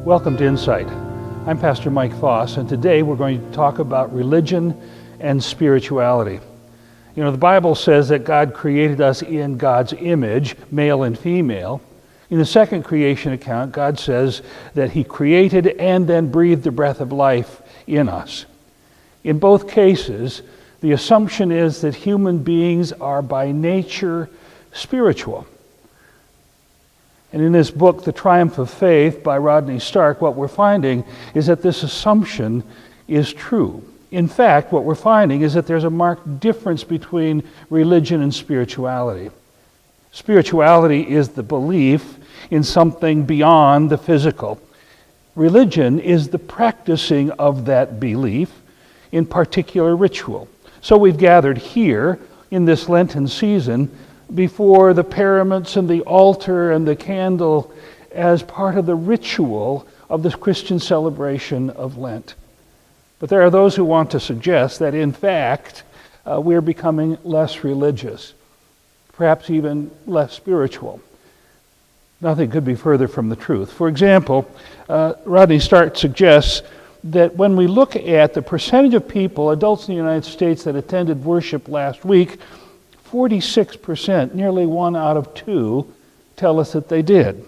Welcome to Insight. I'm Pastor Mike Foss, and today we're going to talk about religion and spirituality. You know, the Bible says that God created us in God's image, male and female. In the second creation account, God says that He created and then breathed the breath of life in us. In both cases, the assumption is that human beings are by nature spiritual. And in this book, The Triumph of Faith by Rodney, what we're finding is that this assumption is true. In fact, what we're finding is that there's a marked difference between religion and spirituality. Spirituality is the belief in something beyond the physical. Religion is the practicing of that belief in particular ritual. So we've gathered here in this Lenten season before the paraments and the altar and the candle as part of the ritual of the Christian celebration of Lent. But there are those who want to suggest that in fact we're becoming less religious, perhaps even less spiritual. Nothing could be further from the truth. For example, Rodney suggests that when we look at the percentage of people, adults in the United States, that attended worship last week, 46%, nearly 1 out of 2, tell us that they did.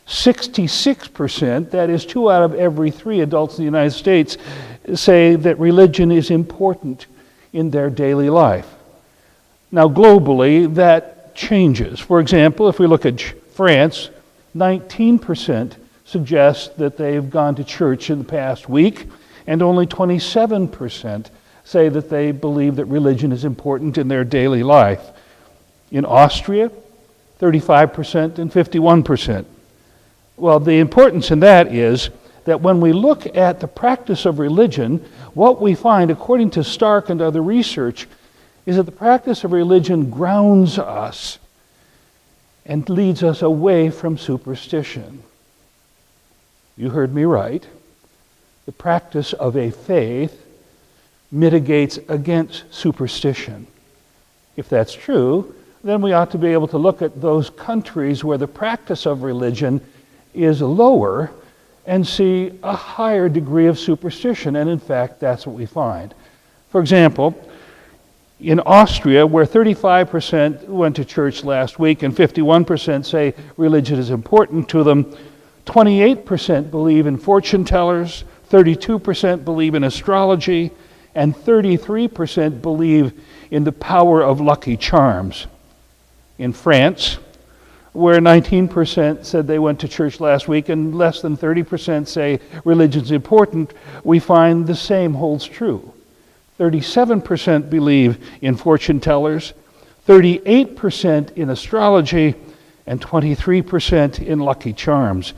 66%, that is 2 out of every 3 adults in the United States, say that religion is important in their daily life. Now globally, that changes. For example, if we look at France, 19% suggest that they've gone to church in the past week, and only 27% say that they believe that religion is important in their daily life. In Austria, 35% and 51%. Well, the importance in that is that when we look at the practice of religion, what we find, according to Stark and other research, is that the practice of religion grounds us and leads us away from superstition. You heard me right. The practice of a faith mitigates against superstition. If that's true, then we ought to be able to look at those countries where the practice of religion is lower and see a higher degree of superstition. And in fact, that's what we find. For example, in Austria, where 35% went to church last week and 51% say religion is important to them, 28% believe in fortune tellers, 32% believe in astrology, and 33% believe in the power of lucky charms. In France, where 19% said they went to church last week and less than 30% say religion's important, we find the same holds true. 37% believe in fortune tellers, 38% in astrology, and 23% in lucky charms.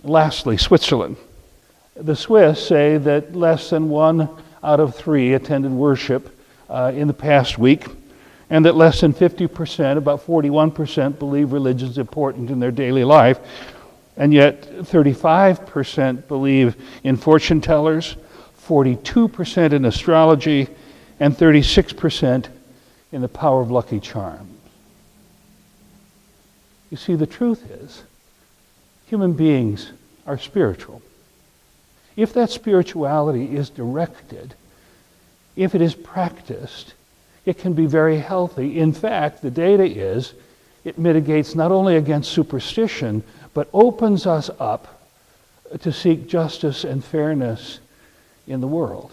Lastly, Switzerland. The Swiss say that less than 1 out of 3 attended worship in the past week, and that less than 50%, about 41%, believe religion is important in their daily life, and yet 35% believe in fortune tellers, 42% in astrology, and 36% in the power of lucky charms. You see, the truth is, human beings are spiritual. If that spirituality is directed, if it is practiced, it can be very healthy. In fact, the data is it mitigates not only against superstition, but opens us up to seek justice and fairness in the world.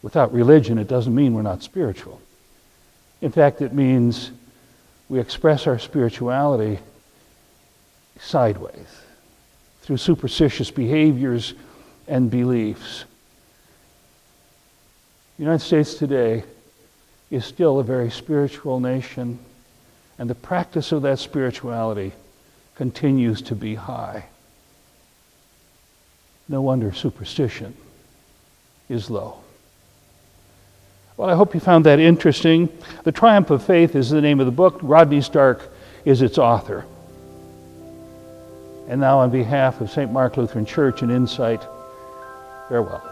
Without religion, it doesn't mean we're not spiritual. In fact, it means we express our spirituality sideways, through superstitious behaviors and beliefs. The United States today is still a very spiritual nation, and the practice of that spirituality continues to be high. No wonder superstition is low. Well, I hope you found that interesting. The Triumph of Faith is the name of the book. Rodney is its author. And now on behalf of St. Mark Lutheran Church and Insight, farewell.